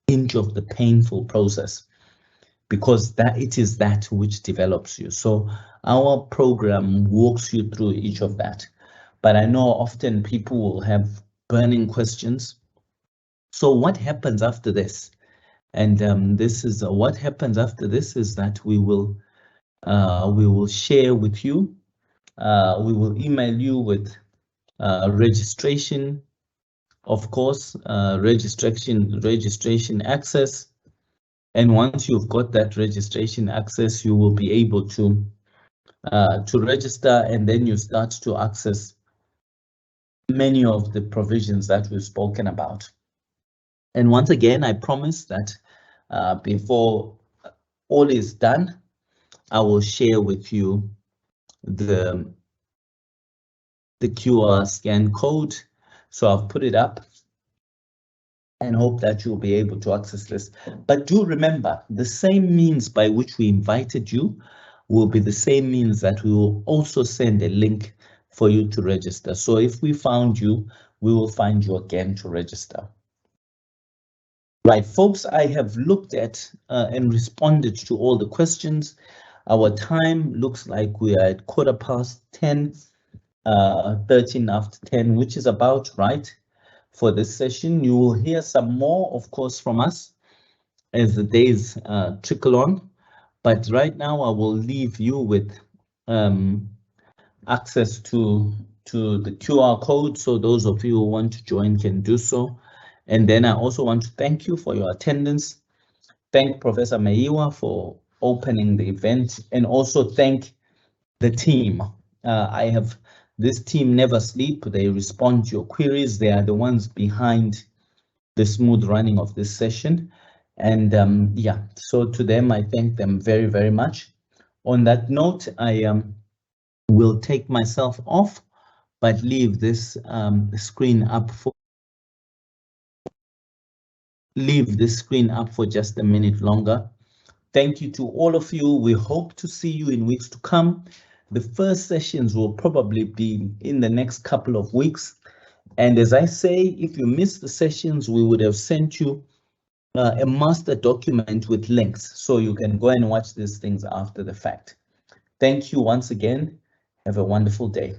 inch of the painful process, because it is that which develops you. So our program walks you through each of that. But I know often people will have burning questions. So what happens after this? And this is what happens after this is that we will share with you. We will email you with registration, of course, registration access. And once you've got that registration access, you will be able to register, and then you start to access many of the provisions that we've spoken about. And once again, I promise that before all is done, I will share with you the QR scan code. So I've put it up and hope that you'll be able to access this. But do remember, the same means by which we invited you will be the same means that we will also send a link for you to register. So if we found you, we will find you again to register. Right, folks, I have looked at and responded to all the questions. Our time looks like we are at 10:15, 13 after 10, which is about right for this session. You will hear some more, of course, from us as the days trickle on. But right now, I will leave you with access to the QR code, so those of you who want to join can do so. And then I also want to thank you for your attendance. Thank Professor Meiwa for opening the event, and also thank the team. This team never sleep. They respond to your queries. They are the ones behind the smooth running of this session. And yeah, so to them, I thank them very, very much. On that note, I will take myself off, but leave this screen up for just a minute longer. Thank you to all of you. We hope to see you in weeks to come. The first sessions will probably be in the next couple of weeks. And as I say, if you miss the sessions, we would have sent you a master document with links, so you can go and watch these things after the fact. Thank you once again. Have a wonderful day.